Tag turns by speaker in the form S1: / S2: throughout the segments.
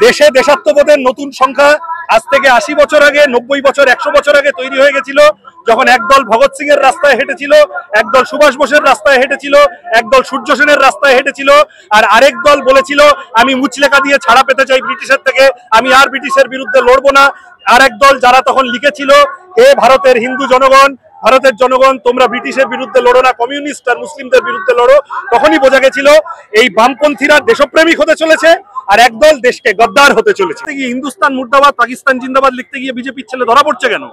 S1: দেশে দেশাত্মবোধের নতুন সংখ্যা আজ থেকে ৮০ বছর আগে, ৯০ বছর, ১০০ বছর আগে তৈরি হয়ে গেছিল, যখন একদল ভগৎ সিং এর রাস্তায় হেঁটেছিল, একদল সুভাষ বোসের রাস্তায় হেঁটেছিল, একদল সূর্য সেনের রাস্তায় হেঁটেছিল, আর আরেক দল বলেছিল আমি মুচলেখা দিয়ে ছাড়া পেতে চাই ব্রিটিশের থেকে, আমি আর ব্রিটিশের বিরুদ্ধে লড়বো না। আর এক দল যারা তখন লিখেছিল হে ভারতের হিন্দু জনগণ, ভারতের জনগণ তোমরা ব্রিটিশের বিরুদ্ধে লড়ো না, কমিউনিস্ট আর মুসলিমদের বিরুদ্ধে লড়ো, তখনই বোঝা গেছিল এই বামপন্থীরা দেশপ্রেমিক হতে চলেছে আর একদল দেশকে গদ্দার হতে চলেছে। হিন্দুস্তান মুর্দাবাদ পাকিস্তান জিন্দাবাদ লিখতে গিয়ে বিজেপির ছেলে ধরা পড়ছে কেন?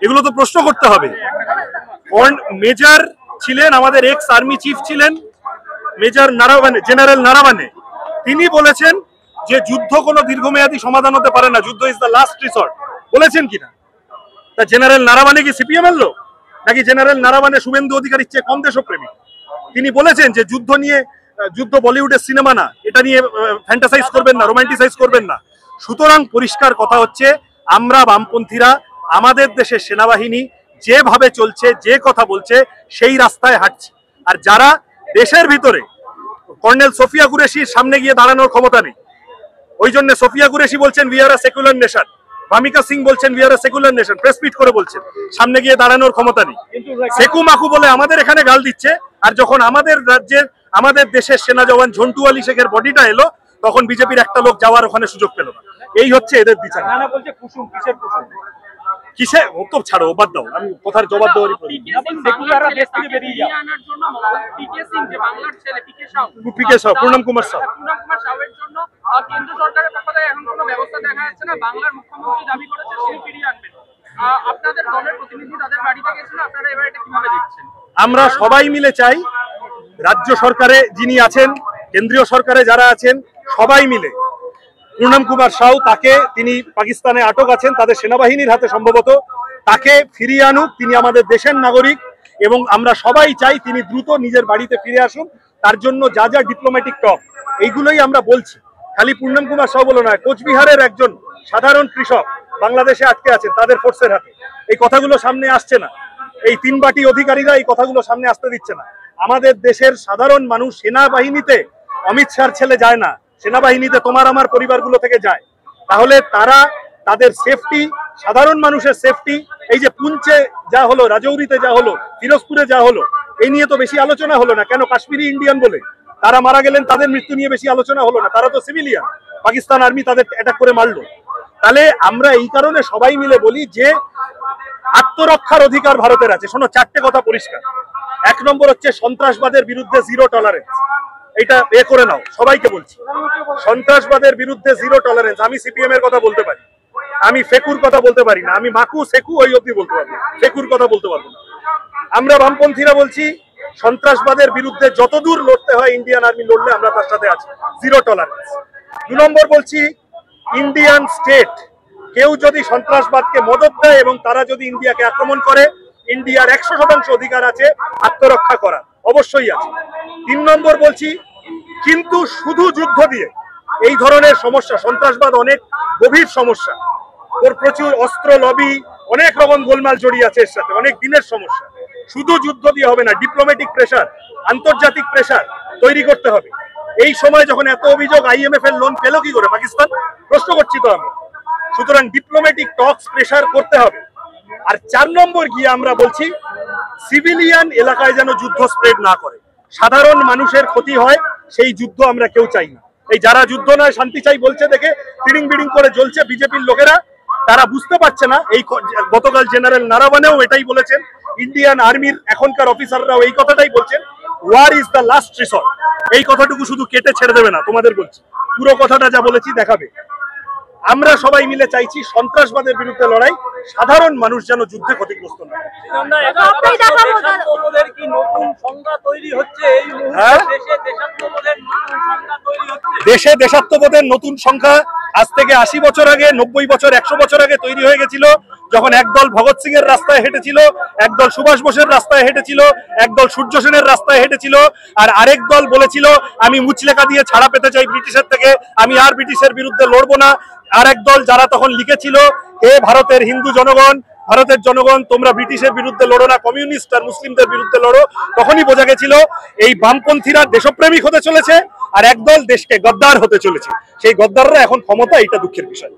S1: এগুলো তো প্রশ্ন করতে হবে। মেজর ছিলেন আমাদের এক্স আর্মি চিফ ছিলেন মেজর নারাবানে, জেনারেল নারাবানে, তিনি বলেছেন যে যুদ্ধ কোনো দীর্ঘমেয়াদী সমাধান হতে পারে না, যুদ্ধ ইজ দ্য লাস্ট রিসর্ট। বলেছেন কিনা? তা জেনারেল নারাবানে কি সিপিএম এর লোক নাকি জেনারেল নারাবানে শুভেন্দু অধিকারীর চেয়ে কম দেশপ্রেমী? তিনি বলেছেন যে যুদ্ধ নিয়ে, যুদ্ধ বলিউডের সিনেমা না, এটা নিয়ে ফ্যান্টাসাইজ করবেন না, রোমান্টিসাইজ করবেন না। সুতরাং পরিষ্কার কথা হচ্ছে আমরা বামপন্থীরা আমাদের দেশের সেনাবাহিনী যেভাবে চলছে, যে কথা বলছে সেই রাস্তায় হাঁটছি। আর যারা দেশের ভিতরে কর্নেল সোফিয়া কুরেশির সামনে গিয়ে দাঁড়ানোর ক্ষমতা নেই, ওই জন্য সোফিয়া কুরেশি বলছেন we are a secular nation, Vyomika Singh বলছেন we are a secular nation, press meet করে বলছেন, সামনে গিয়ে দাঁড়ানোর ক্ষমতা নেই। সেকু মাকু বলে আমাদের এখানে গাল দিচ্ছে, আর যখন আমাদের রাজ্যের আমাদের দেশের সেনা জওয়ান ঝন্টু আলী শেখের বডিটা এলো তখন বিজেপির একটা লোক যাওয়ার ওখানে সুযোগ পেল না। এই হচ্ছে এদের বিচার। কিসে ওকে ছাড়ো, বাদ দাও, আমি কথার জবাব দেওয়ারই পিকে সাউ, পূর্ণম কুমার সাউ।
S2: কেন্দ্র সরকারের পক্ষ থেকে এখন কোনো ব্যবস্থা দেখা যাচ্ছে না। বাংলার মুখ্যমন্ত্রী দাবি করেছে তিনি ফিরিয়ে আনবেন। আপনাদের দলের প্রতিনিধি তাদের বাড়িতে গেছেন, আপনারা এবার এটা কিভাবে দেখছেন?
S1: আমরা সবাই মিলে চাই রাজ্য সরকারে যিনি আছেন, কেন্দ্রীয় সরকারে যারা আছেন, সবাই মিলে পূর্ণম কুমার সাউ, তাকে, তিনি পাকিস্তানে আটক আছেন তাদের সেনাবাহিনীর হাতে সম্ভবত, তাকে ফিরিয়ে আনুক। তিনি আমাদের দেশের নাগরিক এবং আমরা সবাই চাই তিনি দ্রুত নিজের বাড়িতে ফিরে আসুন। তার জন্য যা যা ডিপ্লোম্যাটিক টক এইগুলোই আমরা বলছি। খালি পূর্ণম কুমার সাউ বলো না, কোচবিহারের একজন সাধারণ কৃষক বাংলাদেশে আটকে আছেন তাদের ফোর্সের হাতে, এই কথাগুলো সামনে আসছে না। এই তিন বাটি অধিকারীরা এই কথাগুলো সামনে আসতে দিচ্ছে না। আমাদের দেশের সাধারণ মানুষ সেনাবাহিনীতে অমিত শাহর ছেলে যায় না, সেনাবাহিনীতে তোমার আমার পরিবারগুলো থেকে যায়। তাহলে তারা তাদের সেফটি, সাধারণ মানুষের সেফটি, এই যে পুঞ্চে যা হলো, রাজৌরিতে যা হলো, ফিরোজপুরে যা হলো, এই নিয়ে তো বেশি আলোচনা হলো না কেন? কাশ্মীরি ইন্ডিয়ান বলে তারা মারা গেলেন, তাদের মৃত্যু নিয়ে বেশি আলোচনা হলো না, তারা তো সিভিলিয়ান, পাকিস্তান আর্মি তাদের অ্যাটাক করে মারলো। তাহলে আমরা এই কারণে সবাই মিলে বলি যে আত্মরক্ষার অধিকার ভারতের আছে। শোনো, চারটে কথা পরিষ্কার। এক নম্বর হচ্ছে সন্ত্রাসবাদের বিরুদ্ধে জিরো টলারেন্স, এটা এ করে নাও, সবাইকে বলছি সন্ত্রাসবাদের বিরুদ্ধে জিরো টলারেন্স। আমি সিপিএম এর কথা বলতে পারি, আমি ফেকুর কথা বলতে পারি না, আমি মাকু সেকু ওই অব্দি বলতে পারবো, ফেকুর কথা বলতে পারবো না। আমরা বামপন্থীরা বলছি সন্ত্রাসবাদের বিরুদ্ধে যতদূর লড়তে হয় ইন্ডিয়ান আর্মি লড়লে আমরা তার সাথে আছি, জিরো টলারেন্স। ২ নম্বর বলছি ইন্ডিয়ান স্টেট কেউ যদি সন্ত্রাসবাদকে মদত দেয় এবং তারা যদি ইন্ডিয়াকে আক্রমণ করে, ইন্ডিয়ার ১০০% অধিকার আছে আত্মরক্ষা করার, অবশ্যই আছে। ৩ নম্বর বলছি কিন্তু শুধু যুদ্ধ দিয়ে এই ধরনের সমস্যা, সন্ত্রাসবাদ অনেক গভীর সমস্যা, ওর প্রচুর অস্ত্র লবি, অনেক রকম গোলমাল জড়িয়ে আছে এর সাথে, অনেক দিনের সমস্যা। শুধু যুদ্ধ দিয়ে হবে না, ডিপ্লোম্যাটিক প্রেসার, আন্তর্জাতিক প্রেসার তৈরি করতে হবে। এই সময় যখন এত অভিযোগ, আইএমএফ এর লোন পেল কি করে পাকিস্তান, প্রশ্ন করছি তো আমরা। সুতরাং ডিপ্লোম্যাটিক টক্স, প্রেসার করতে হবে। আর ৪ নম্বর গিয়ে আমরা বলছি সিভিলিয়ান এলাকায় যেন যুদ্ধ স্প্রেড না করে, সাধারণ মানুষের ক্ষতি হয়, সেই যুদ্ধ আমরা কেউ চাই না। এই যারা যুদ্ধ নয় শান্তি চাই বলছে দেখে তিরিং বিড়িং করে জ্বলছে বিজেপির লোকেরা, তারা বুঝতে পারছে না। এই গতকাল জেনারেল নারাবানেও এটাই বলেছেন, ইন্ডিয়ান আর্মির এখনকার অফিসাররাও এই কথাটাই বলছেন, war is the last resort. এই কথাটুকু শুধু কেটে ছেড়ে দেবে না, তোমাদের বলছি পুরো কথাটা যা বলেছি দেখাবে। আমরা সবাই মিলে চাইছি সন্ত্রাসবাদের বিরুদ্ধে লড়াই, সাধারণ মানুষ যেন যুদ্ধে ক্ষতিগ্রস্ত না। দেশে দেশাত্মবোধের নতুন সংখ্যা আজ থেকে ৮০ বছর আগে, ৯০ বছর, ১০০ বছর আগে তৈরি হয়ে গেছিল, যখন একদল ভগৎ সিং এর রাস্তায় হেঁটেছিল, একদল সুভাষ বোসের রাস্তায় হেঁটেছিল, একদল সূর্য সেনের রাস্তায় হেঁটেছিল, আর আরেক দল বলেছিল আমি মুচলেখা দিয়ে ছাড়া পেতে চাই ব্রিটিশের থেকে, আমি আর ব্রিটিশের বিরুদ্ধে লড়বো না। আর এক দল যারা তখন লিখেছিল হে ভারতের হিন্দু জনগণ, ভারতের জনগণ তোমরা ব্রিটিশের বিরুদ্ধে লড়ো না, কমিউনিস্ট আর মুসলিমদের বিরুদ্ধে লড়ো, তখনই বোঝা গেছিল এই বামপন্থীরা দেশপ্রেমিক হতে চলেছে আর একদল দেশকে গদ্দার হতে চলেছে। সেই গদ্দাররা এখন ক্ষমতা, এটা দুঃখের বিষয়।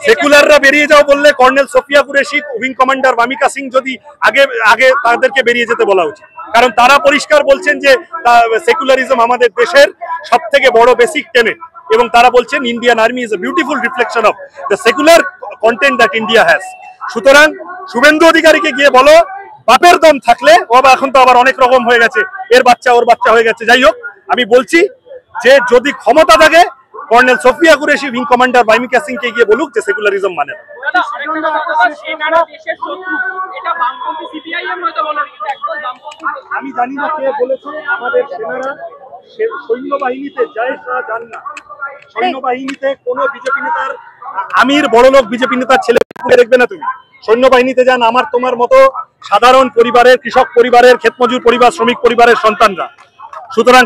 S1: সেকুলাররা বেরিয়ে যাও বললে colonel Sophia Qureshi, wing commander Vyomika Singh যদি আগে তাদেরকে বেরিয়ে যেতে বলা উচিত, কারণ তারা পরিষ্কার বলছেন যে সেকুলারিজম আমাদের দেশের সব থেকে বড় বেসিক টেনেট, এবং তারা বলছেন Indian army is a beautiful reflection of the secular content that India has. সুতরাং শুভেন্দু অধিকারীকে গিয়ে বলো, বাপের দম থাকলে, ও এখন তো আবার অনেক রকম হয়ে গেছে, এর বাচ্চা ওর বাচ্চা হয়ে গেছে, যাই হোক, আমি বলছি যে যদি ক্ষমতা থাকে colonel Sophia Qureshi wing commander Vyomika Singh কে গিয়ে বলুক যে সেকুলারিজম মানে না। আমি জানি না কে বলেছে আমাদের সেনারা সৈন্যবাহিনীতে যায় না, যান না। সৈন্যবাহিনীতে কোন বিজেপি নেতার, আমির বড়লোক বিজেপি নেতার ছেলে দেখবে না তুমি। সৈন্যবাহিনীতে যান আমার তোমার মতো সাধারণ পরিবারের, কৃষক পরিবারের, ক্ষেতমজুর পরিবার, শ্রমিক পরিবারের সন্তানরা। সুতরাং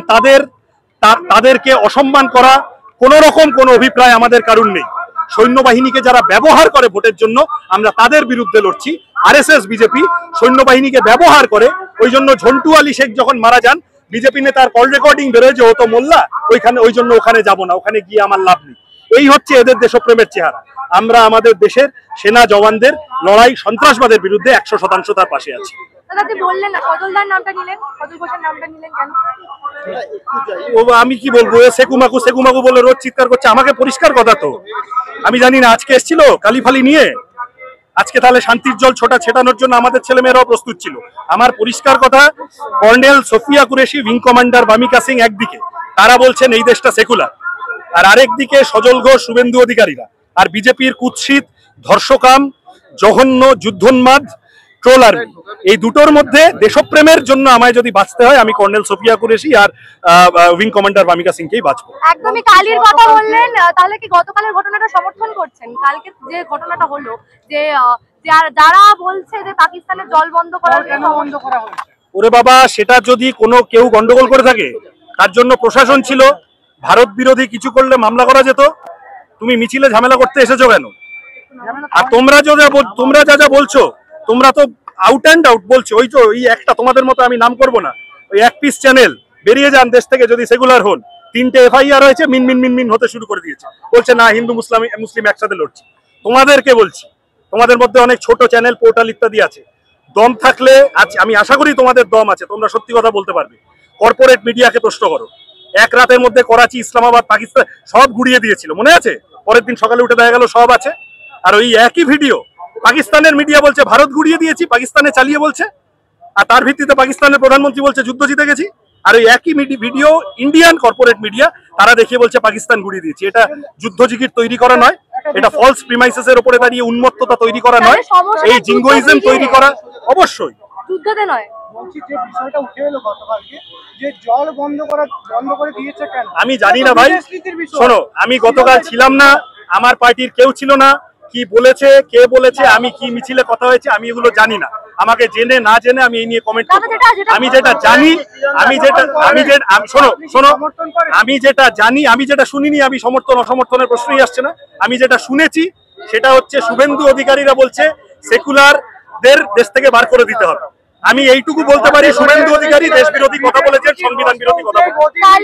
S1: তাদেরকে অসম্মান করা কোন রকম কোনো অভিপ্রায় আমাদের কারণ নেই। সৈন্যবাহিনীকে যারা ব্যবহার করে ভোটের জন্য, আমরা তাদের বিরুদ্ধে লড়ছি। আরএসএস বিজেপি সৈন্যবাহিনীকে ব্যবহার করে, ওই জন্য ঝন্টু আলী শেখ যখন মারা যান, বিজেপি নেতার কল রেকর্ডিং বেরোয় যে ও তো মোল্লা, ওই জন্য ওখানে যাব না, ওখানে গিয়ে আমার লাভ নেই। এই হচ্ছে এদের দেশপ্রেমের চেহারা। আমরা আমাদের দেশের সেনা জওয়ানদের লড়াই সন্ত্রাসবাদের বিরুদ্ধে 100% তার পাশে আছি। আমি কি বলবো, সেকুমাকু বলে রোজ চিৎকার করছে, আমাকে পরিষ্কার কথা তো আমি জানি না। আজকে এসেছিল কালিফালি নিয়ে, আজকে তাহলে শান্তির জল ছেটানোর জন্য আমাদের ছেলেমেয়েরাও প্রস্তুত ছিল। আমার পরিষ্কার কথা, colonel Sophia Qureshi, wing commander Vyomika Singh একদিকে তারা বলছেন এই দেশটা সেকুলার, আর আরেকদিকে সজল ঘোষ, শুভেন্দু অধিকারীরা আর বিজেপির কুৎসিত ধর্ষকাম, জঘন্য যুদ্ধোন্মাদ ট্রোল আর্মি, এই দুটোর মধ্যে দেশপ্রেমের জন্য আমায় যদি বাঁচতে হয়, আমি কর্নেল সোফিয়া কুরেশি আর উইং কমান্ডার ভামিকা সিংকেই বাঁচবো।
S3: একদমই কালির কথা বললেন, তাহলে কি গতকালের ঘটনাটা সমর্থন করছেন? কালকে যে ঘটনাটা হলো, যে যারা বলছে যে পাকিস্তানের জল বন্ধ করা হয়েছে,
S1: ওরে বাবা, সেটা যদি কেউ গন্ডগোল করে থাকে, তার জন্য প্রশাসন ছিল। ভারত বিরোধী কিছু করলে মামলা করা যেত। তুমি মিছিলে ঝামেলা করতে এসেছো কেন? আর তোমরা যা বলছো, তোমরা তো আউট অ্যান্ড আউট বলছো। ওই তো এই একটা, তোমাদের মতো আমি নাম করবো না, ওই এক পিস চ্যানেল বেরিয়ে যান দেশ থেকে যদি সেকুলার হন, 3টে এফআইআর হয়েছে, মিন হতে শুরু করে দিয়েছে, বলছে না হিন্দু মুসলিম একসাথে লড়ছে। তোমাদেরকে বলছি, তোমাদের মধ্যে অনেক ছোট চ্যানেল, পোর্টাল ইত্যাদি আছে, দম থাকলে আমি আশা করি তোমাদের দম আছে, তোমরা সত্যি কথা বলতে পারবে। কর্পোরেট মিডিয়াকে প্রশ্ন করো। এক রাতের মধ্যে করাচি, ইসলামাবাদ, পাকিস্তান সব গুড়িয়ে দিয়েছিল, মনে আছে? পরের দিন সকালে উঠে দেখা গেল সব আছে। আর ওই একই ভিডিও পাকিস্তানের মিডিয়া বলছে ভারত গুড়িয়ে দিয়েছি, পাকিস্তানে চালিয়ে বলছে, আর তার ভিত্তিতে পাকিস্তানের প্রধানমন্ত্রী বলছে যুদ্ধ জিতে গেছি। আর ওই একই ভিডিও ইন্ডিয়ান কর্পোরেট মিডিয়া তারা দেখিয়ে বলছে পাকিস্তান গুড়িয়ে দিয়েছি। এটা যুদ্ধ জিগির তৈরি করা নয়, এটা ফলস প্রিমাইসেসের উপরে দাঁড়িয়ে উন্মত্ততা তৈরি করা নয়, এই জিঙ্গোইজম তৈরি করা অবশ্যই
S3: যুদ্ধতে নয়।
S1: আমি জানি না ভাই, শোনো, আমি গতকাল ছিলাম না, আমার পার্টির কেউ ছিল না। কি বলেছে, কে বলেছে, আমি কি মিছিলে কথা হয়েছে, আমি এগুলো জানি না। আমাকে জেনে না জেনে আমি এই নিয়ে কমেন্ট করব। আমি যেটা জানি, শোনো, আমি যেটা জানি, আমি যেটা শুনিনি, আমি সমর্থন অসমর্থনের প্রশ্নই আসছে না। আমি যেটা শুনেছি সেটা হচ্ছে শুভেন্দু অধিকারীরা বলছে সেকুলারদের দেশ থেকে বার করে দিতে হবে। আমি এইটুকু বলতে পারি, শুভেন্দু অধিকারী দেশ বিরোধী কথা বলেছেন, সংবিধান বিরোধী কথা বলেছেন।